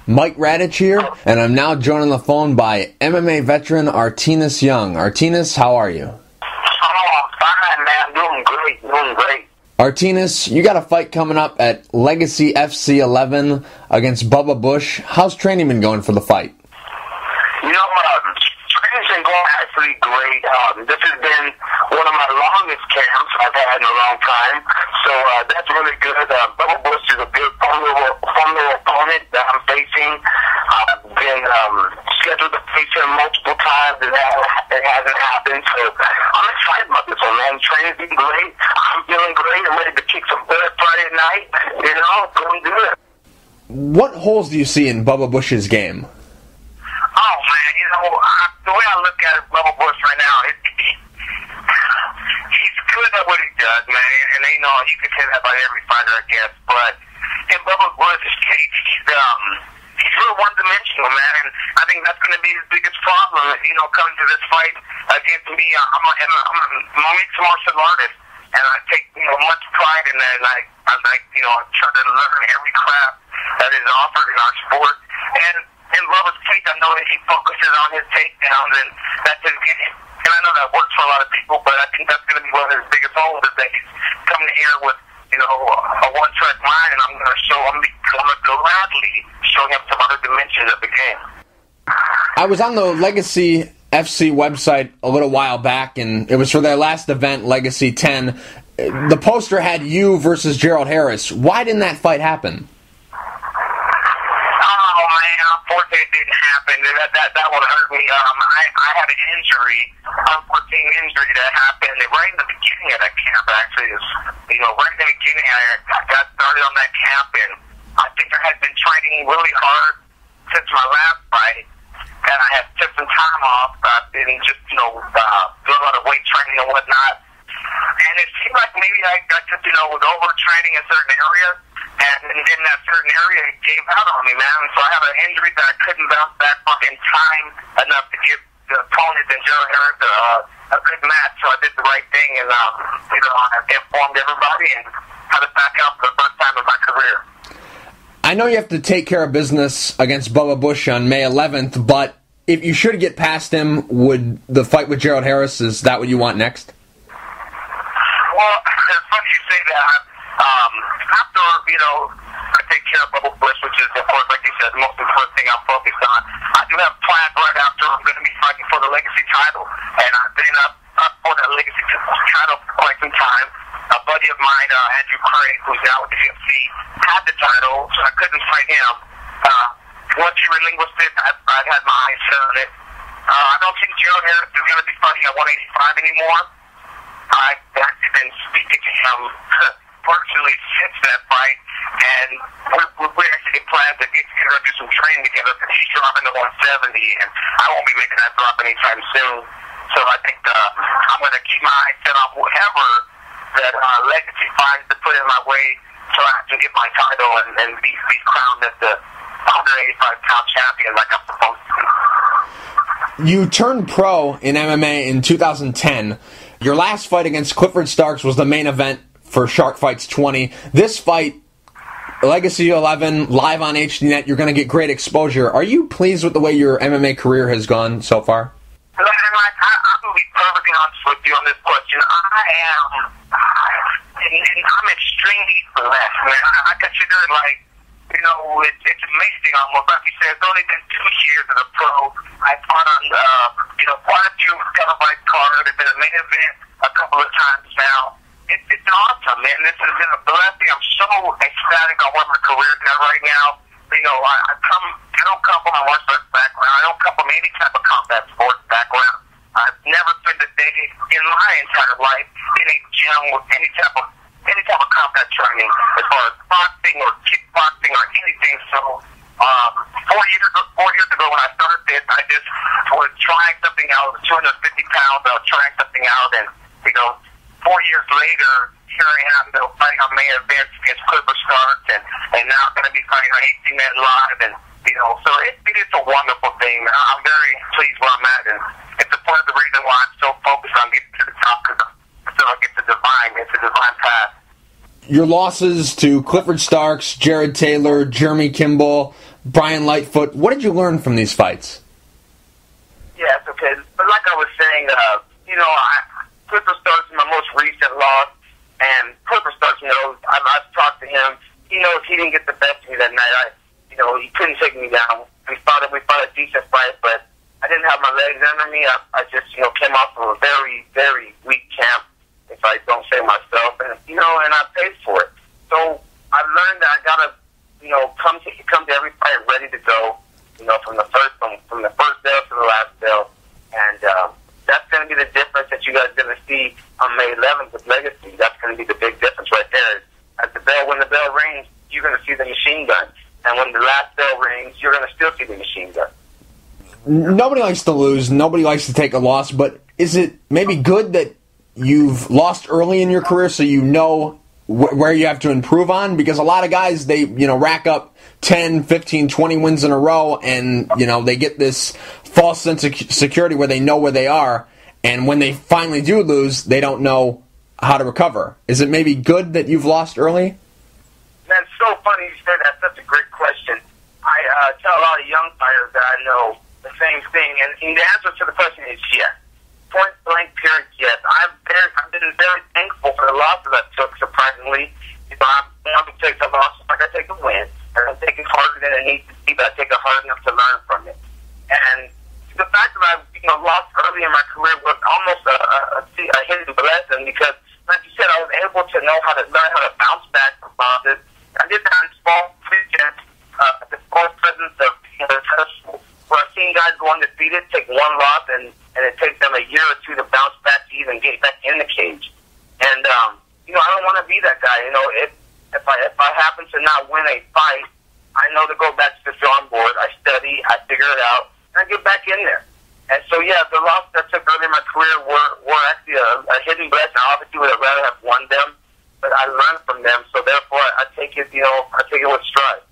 Mike Radich here, and I'm now joined on the phone by MMA Veteran Artenas Young. Artenas, how are you? Oh, fine, man. Doing great. Artenas, you got a fight coming up at Legacy FC 11 against Bubba Bush. How's training been going for the fight? Training's been going actually great. This has been one of my longest camps I've had in a long time, so that's really good. Bubba Bush is a good formidable opponent that I'm facing. I've been scheduled to face him multiple times, and it hasn't happened, so I'm excited about this one, man. Training's been great. I'm feeling great. I'm ready to kick some butt Friday night. Going good. What holes do you see in Bubba Bush's game? Oh, man, the way I look at it, Bubba Bush right now, he's good at what he does, man, and you can say that about every fighter, I guess, but in Bubba Bush's case, he's real one-dimensional, man, and I think that's going to be his biggest problem, coming to this fight against me. I'm a mixed martial artist, and I take, much pride in that, and I try to learn every craft that is offered in our sport, and in Bubba's case, I know that he focuses on his takedowns, and that's his game. And I know that works for a lot of people, but I think that's going to be one of his biggest holes, is that he's coming here with, a one-track mind, and I'm going to gladly show him some other dimensions of the game. I was on the Legacy FC website a little while back, and it was for their last event, Legacy 10. The poster had you versus Gerald Harris. Why didn't that fight happen? Unfortunately, it didn't happen. That would hurt me. I had an injury, unforeseen injury that happened right in the beginning of that camp. Actually, right in the beginning, I got started on that camp, and I think I had been training really hard since my last fight, and I had took some time off. I've been just doing a lot of weight training and whatnot, and it seemed like maybe I just was overtraining in certain areas. And in that certain area, it gave out on me, man. So I have an injury that I couldn't bounce back from in time enough to give the opponent and Gerald Harris a good match. So I did the right thing, and I informed everybody and had it back out for the first time in my career. I know you have to take care of business against Bubba Bush on May 11th, but if you should get past him, would the fight with Gerald Harris, is that what you want next? Well, it's funny you say that. After, I take care of Bubba Bush, which is, of course, like you said, the most important thing I'm focused on. I do have plans right after. I'm going to be fighting for the Legacy title, and I've been up for that Legacy title for quite some time. A buddy of mine, Andrew Craig, who's now with the UFC, had the title, so I couldn't fight him. Once he relinquished it, I had my eyes set on it. I don't think Gerald Harris is going to be fighting at 185 anymore. I've actually been speaking to him personally since that fight, and we actually plan to get together and do some training together, because he's dropping to 170, and I won't be making that drop anytime soon. So I think I'm going to keep my eyes set on whoever that Legacy finds to put in my way, so I can get my title and be crowned as the 185-pound champion like I'm supposed to. You turned pro in MMA in 2010. Your last fight against Clifford Starks was the main event for Shark Fights 20. This fight, Legacy 11, live on HDNet, you're going to get great exposure. Are you pleased with the way your MMA career has gone so far? I'm going to be perfectly honest with you on this question. I am, and I'm extremely blessed, man. I consider it it's amazing almost. Like you said, it's only been 2 years as a pro. I fought on, quite a few televised cards. It's been a main event a couple of times now. It's awesome, man. This has been a blessing. I'm so ecstatic on where my career is at right now. I don't come from a martial arts background. I don't come from any type of combat sports background. I've never spent a day in my entire life in a gym with any type of combat training, as far as boxing or kickboxing or anything. So 4 years ago when I started this, I just was trying something out. 250 pounds. I was trying something out, and 4 years later, here I am, fighting on main events against Clifford Starks, and now I'm going to be fighting on 18-man live, and so it is a wonderful thing. I'm very pleased where I'm at, and it's a part of the reason why I'm so focused on getting to the top, because I feel like it's a divine path. Your losses to Clifford Starks, Jared Taylor, Jeremy Kimball, Brian Lightfoot. What did you learn from these fights? Yeah, it's okay. But like I was saying, Clipper Starks is my most recent loss, and Clipper Starks knows. I've talked to him. He knows he didn't get the best of me that night. He couldn't take me down. We fought a decent fight, but I didn't have my legs under me. I just, came off of a very, very weak camp, if I don't say myself, and I paid for it. So I learned that I gotta, come to every fight ready to go, from the first bell to the last bell, and that's going to be the difference that you guys are going to see on May 11th with Legacy. That's going to be the big difference right there. When the bell rings, you're going to see the machine gun, and when the last bell rings, you're going to still see the machine gun. Nobody likes to lose. Nobody likes to take a loss. But is it maybe good that you've lost early in your career so you know where you have to improve on? Because a lot of guys, they rack up 10, 15, 20 wins in a row, and they get this false sense of security where they know where they are, and when they finally do lose, they don't know how to recover. Is it maybe good that you've lost early? That's so funny you said that. That's a great question. I tell a lot of young fighters that I know the same thing, and the answer to the question is yes. Point blank, period, yes. I've been very thankful for the losses I took, surprisingly. I want to take the losses like I take a win. I don't take it harder than it needs to be, but I take it hard enough to learn from it. And the fact that I've lost early in my career was almost a hidden blessing, because, like you said, I was able to learn how to bounce back from losses. I did that in small positions, the small presence of where I've seen guys go undefeated, take one loss, and it takes them a year or two to bounce back to even get back in the cage. And I don't want to be that guy. If I happen to not win a fight, I know to go back to the drawing board. I study, I figure it out, and I get back in there. And so, yeah, the losses I took early in my career were actually a hidden blessing. I obviously would have rather have won them, but I learned from them. So therefore, I take it with stride.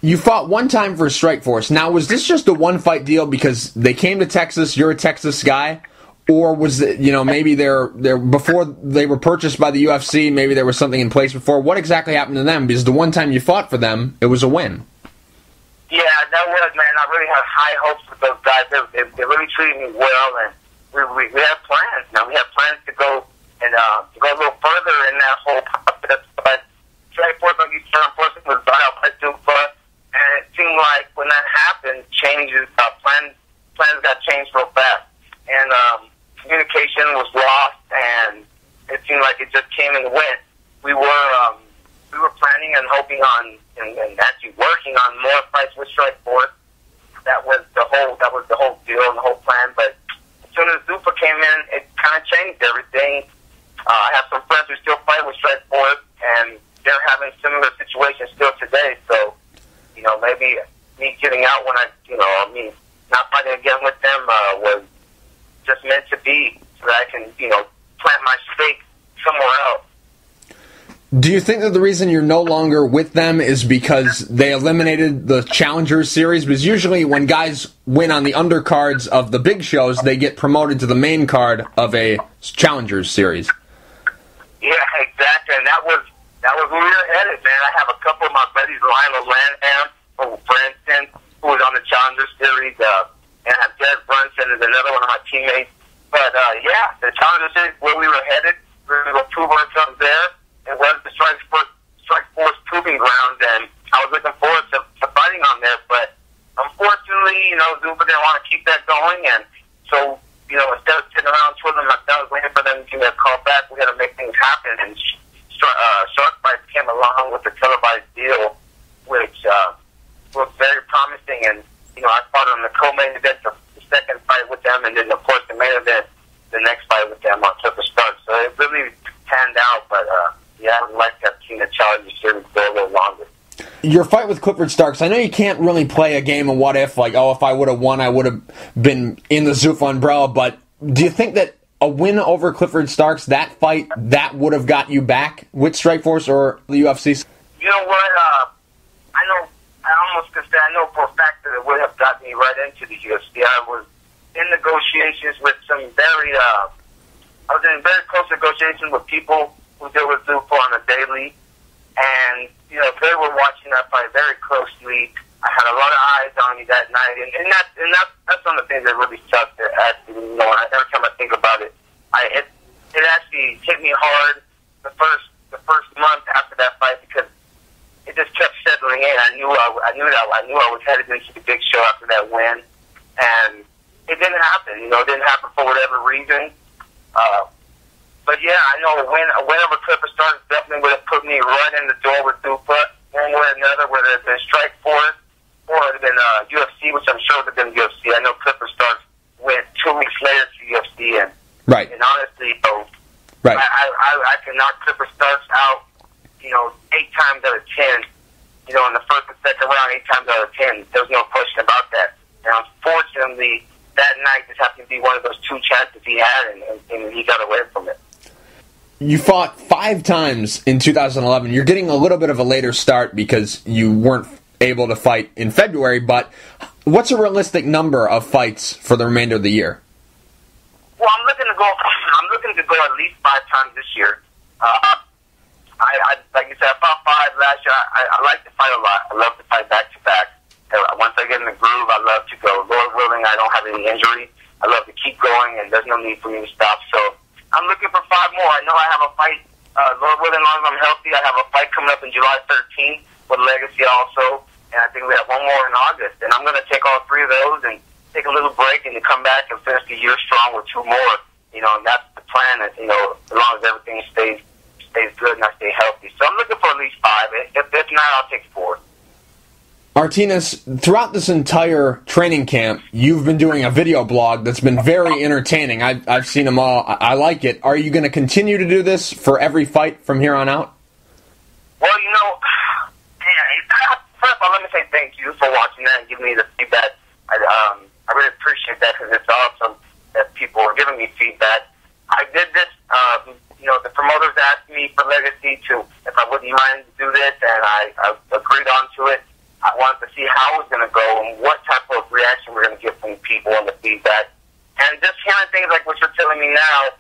You fought one time for Strikeforce. Now, was this just a one-fight deal because they came to Texas, you're a Texas guy, or was it, maybe they're before they were purchased by the UFC, maybe there was something in place before? What exactly happened to them? Because the one time you fought for them, it was a win. Yeah, that was, man. I really had high hopes for those guys. They really treated me well, and we had plans. Now we had plans to go and to go a little further in that whole process. But Strikeforce, like you said, unfortunately, was bought out by Dupa. And it seemed like when that happened, plans got changed real fast, and communication was lost, and it seemed like it just came and went. We were planning and hoping on, and actually working on more fights with Strikeforce. That was the whole deal and the whole plan. But as soon as Dupa came in, it kind of changed everything. I have some friends who still fight with Strikeforce, and they're having similar situations still today. So, maybe me getting out when not fighting again with them was just meant to be, so that I can, plant my stake somewhere else. Do you think that the reason you're no longer with them is because they eliminated the Challengers series? Because usually when guys win on the undercards of the big shows, they get promoted to the main card of a Challengers series. Yeah, exactly, and that was where we were headed, man. I have a couple of my buddies, Lionel Lanham, for instance, who was on the Challenger series, and I have Derek Brunson is another one of my teammates. But yeah, the Challenger series, where we were headed, we were going to go prove ourselves there. It was the Strikeforce proving ground, and I was looking forward to fighting on there. But unfortunately, Dupa didn't want to keep that going, and so instead of sitting around twiddling my thumbs waiting for them to give me a call back, we had to make things happen. And Shark Fight came along with the televised deal, which was very promising. And I fought on the co-main event, the second fight with them, and then of course the main event, the next fight with them on Clipper Starks. So it really panned out, but yeah, I would like to have seen the Challenger series go a little longer. Your fight with Clifford Starks, I know you can't really play a game of what if, like, if I would have won, I would have been in the Zuffa umbrella, but do you think that a win over Clifford Starks, that fight, that would have got you back with Strikeforce or the UFC? You know what, I know for a fact that it would have gotten me right into the UFC. I was in negotiations with I was in very close negotiations with people who deal with Zuffa on a daily, and they were watching that fight very closely. I had a lot of eyes on me that night, and that's one of the things that really sucked. Actually, you know, every time I think about it, it actually hit me hard the first month after that fight because it just kept settling in. I knew I was headed into the big show after that win, and it didn't happen. You know, it didn't happen for whatever reason. But yeah, I know a win over Clipper Starks definitely would have put me right in the door with Dupa, one way or another, whether it's been Strikeforce or it would have been UFC, which I'm sure would have been UFC. I know Clipper Starks went 2 weeks later to UFC, and right. And honestly, right. I can knock Clipper Starks out, you know, 8 times out of 10. You know, in the first and second round, 8 times out of 10. There's no question about that. And unfortunately, that night just happened to be one of those 2 chances he had, and he got away from it. You fought 5 times in 2011. You're getting a little bit of a later start because you weren't able to fight in February, but what's a realistic number of fights for the remainder of the year? Well, I'm looking to go at least 5 times this year. I like you said, I fought 5 last year. I like to fight a lot. I love to fight back to back. Once I get in the groove, I love to go. Lord willing, I don't have any injury. I love to keep going, and there's no need for me to stop. So I'm looking for 5 more. I know I have a fight, Lord willing, as long as I'm healthy. I have a fight coming up in July 13th with Legacy also, and I think we have 1 more in August. And I'm going to take all 3 of those and take a little break and come back and finish the year strong with 2 more. You know, and that's the plan. That, you know, as long as everything stays good and I stay healthy. So I'm looking for at least 5. If not, I'll take 4. Artenas, throughout this entire training camp, you've been doing a video blog that's been very entertaining. I've seen them all. I like it. Are you going to continue to do this for every fight from here on out? Well, you know, first of all, let me say thank you for watching that and giving me the feedback. I really appreciate that because it's awesome that people are giving me feedback. I did this, you know, the promoters asked me for Legacy if I wouldn't mind to do this, and I agreed on to it. I wanted to see how it was going to go and what type of reaction we're going to get from people and the feedback. And just hearing things like what you're telling me now,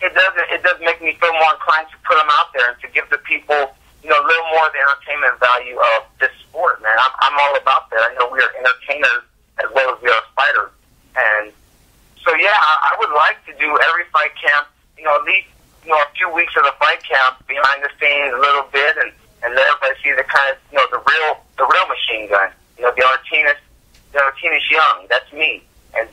it does make me feel more inclined to put them out there and to give the people, you know, a little more of the entertainment value of this sport, man. I'm all about that. I know we are entertainers as well as we are fighters. And so, yeah, I would like to do every fight camp, you know, at least, you know, a few weeks of the fight camp behind the scenes a little bit and let everybody see the kind of, you know, the real machine gun. You know, the Artenas Young. That's me. And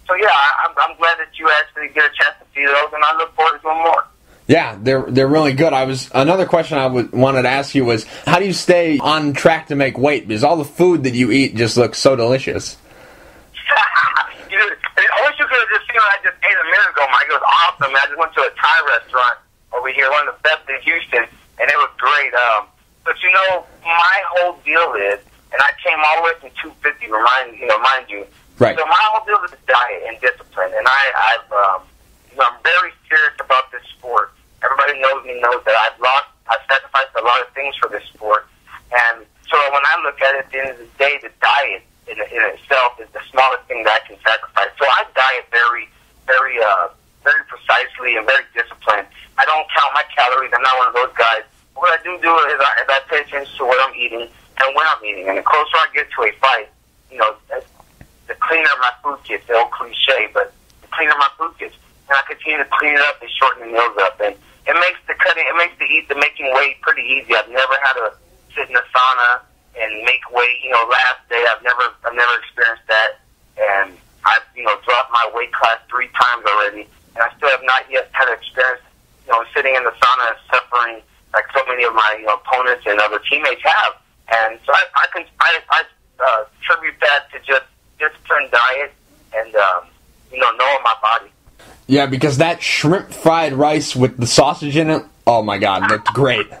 so yeah, I'm glad that you actually get a chance to see those, and I look forward to doing more. Yeah, they're really good. Another question I wanted to ask you was, how do you stay on track to make weight? Because all the food that you eat just looks so delicious. I wish you could have just seen what I just ate a minute ago, Mike. It was awesome, man. I just went to a Thai restaurant over here, one of the best in Houston, and it was great. But you know, my whole deal is, and I came all the way from 250, mind you. Right. So my whole deal is diet and discipline, and I'm very serious about this sport. Everybody knows that I've sacrificed a lot of things for this sport, and so when I look at it, at the end of the day, the diet in itself is the smallest thing that I can sacrifice. So I diet very, very, very precisely and very disciplined. I don't count my calories. I'm not one of those guys. What I do is I pay attention to what I'm eating and when I'm eating. And the closer I get to a fight, you know, the cleaner my food gets. The old cliche, but the cleaner my food gets. And I continue to clean it up and shorten the meals up. And it makes the making weight pretty easy. I've never had to sit in a sauna and make weight. You know, last day I've never experienced that. And I've, you know, dropped my weight class 3 times already. And I still have not yet had an experience, you know, sitting in the sauna and suffering like so many of my, you know, opponents and other teammates have. And so I attribute that to just disciplined diet and, you know, knowing my body. Yeah, because that shrimp fried rice with the sausage in it, oh my God, looked great. Dude,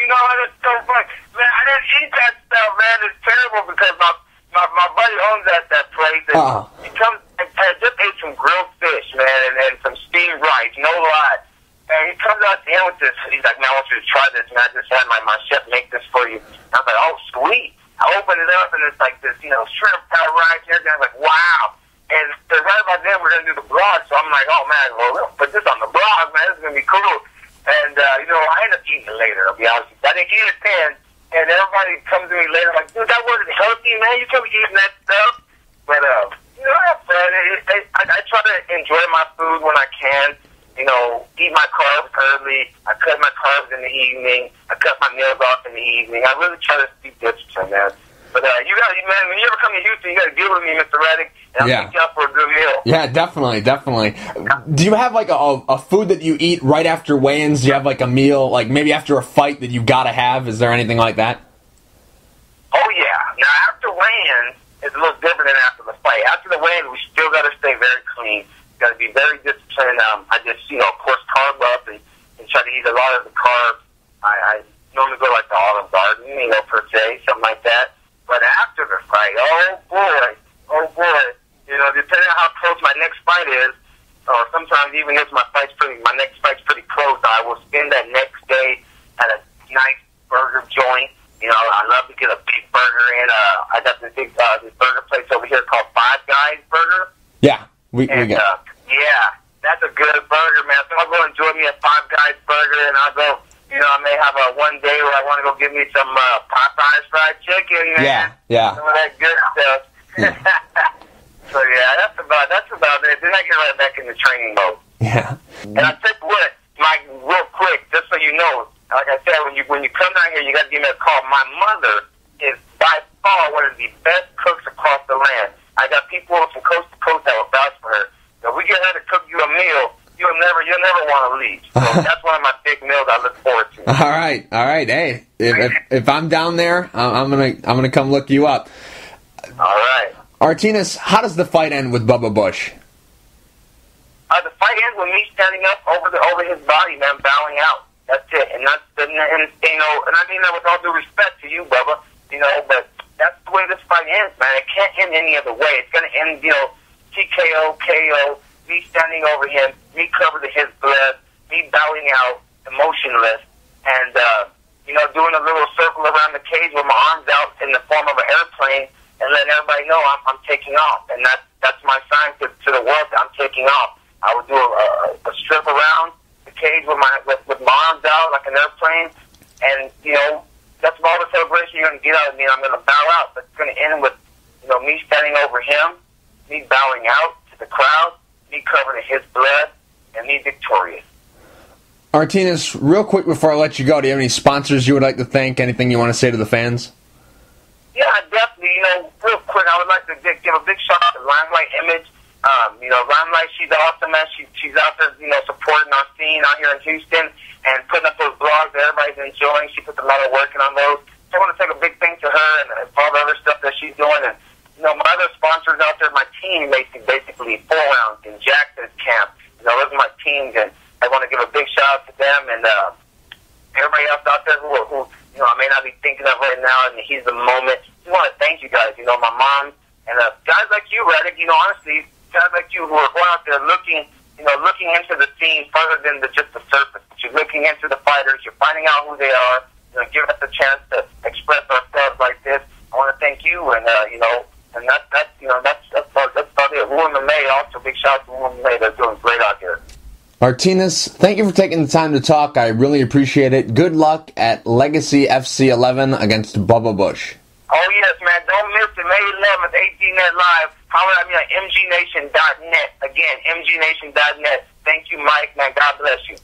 you know what? It's so funny. Man, I didn't eat that stuff, man. It's terrible because my buddy owns that place. And he comes and just ate some grilled fish, man, and some steamed rice, no lie. And he comes out to him with this. He's like, man, I want you to try this, man. I just had my chef make this for you. And I was like, oh, sweet. I opened it up, and it's like this, you know, shrimp fried rice and everything. I was like, wow. And right about then, we're going to do the blog. So I'm like, oh, man, well, we'll put this on the blog, man. This is going to be cool. And, you know, I ended up eating it later, I'll be honest with you. I didn't eat it then. And everybody comes to me later like, dude, that wasn't healthy, man. You can't be eating that stuff. But, you know, I have fun. I try to enjoy my food when I can. You know, eat my carbs early. I cut my carbs in the evening. I cut my meals off in the evening. I really try to be disciplined, man. But you got, man, when you ever come to Houston, you got to deal with me, Mr. Radich, and I'll take you out for a good meal. Yeah, definitely. Do you have like a food that you eat right after weigh-ins? Do you have like a meal, like maybe after a fight that you gotta have? Is there anything like that? Oh yeah. Now after weigh-ins, it's a little different than after the fight. After the weigh-ins, we still got to stay very clean. Got to be very disciplined. I just, you know, of course, carb up and try to eat a lot of the carbs. I normally go like the Olive Garden, you know, per se, something like that. But after the fight, oh boy, you know, depending on how close my next fight is, or sometimes even if my next fight's pretty close, I will spend that next day at a nice burger joint. You know, I love to get a big burger in. I got this big this burger place over here called Five Guys Burger. Yeah, we get. Yeah, that's a good burger, man. So I'll go enjoy me a Five Guys burger, and I'll go. You know, I may have a one day where I want to go get me some Popeyes fried chicken, man. Yeah. Some of that good stuff. So yeah, that's about it. Then I get right back into training mode. Yeah. And I tell you what, Mike, real quick, just so you know, like I said, when you come down here, you got to give me a call. My mother is by far one of the best cooks across the land. I got people from coast to coast that will vouch for her. So if we get her to cook you a meal, you'll never want to leave. So that's one of my big meals I look forward to. All right. Hey, if I'm down there, I'm gonna come look you up. All right. Artenas, how does the fight end with Bubba Bush? The fight ends with me standing up over his body, man, bowing out. That's it. And you know, and I mean that with all due respect to you, Bubba. You know, but that's the way this fight ends, man. It can't end any other way. It's gonna end, you know, TKO, KO. Me standing over him, me covered in his blood, me bowing out, emotionless, and, you know, doing a little circle around the cage with my arms out in the form of an airplane and letting everybody know I'm taking off. And that's my sign to the world that I'm taking off. I would do a strip around the cage with my arms out like an airplane, and, you know, that's all the celebration you're going to get out of me. I'm going to bow out, but it's going to end with, you know, me standing over him, me bowing out to the crowd, me covered in his blood, and me victorious. Artenas, real quick before I let you go, do you have any sponsors you would like to thank? Anything you want to say to the fans? Yeah, definitely. You know, real quick, I would like to give a big shout out to Limelight Image. You know, Limelight, she's awesome, man. She's out there, you know, supporting our scene out here in Houston and putting up those blogs that everybody's enjoying. She puts a lot of work in on those. So I want to take a big thanks to her and all the other stuff that she's doing. And, you know, my other sponsors out there, my team, basically 4 Rounds in Jackson's camp. You know, those are my teams, and I want to give a big shout out to them and everybody else out there who you know, I may not be thinking of right now, and he's the moment. I want to thank you guys. You know, my mom and guys like you, Radich. You know, honestly, guys like you who are going out there looking into the scene further than just the surface. You're looking into the fighters. You're finding out who they are. You know, giving us a chance to express ourselves like this. I want to thank you, and you know, and that's about it. MMA, also big shout out to MMA. They're doing great out here. Artenas, thank you for taking the time to talk. I really appreciate it. Good luck at Legacy FC 11 against Bubba Bush. Oh yes, man! Don't miss it. May 11th, 18net live. Holler at me at mgnation.net. Again, mgnation.net. Thank you, Mike. Man, God bless you.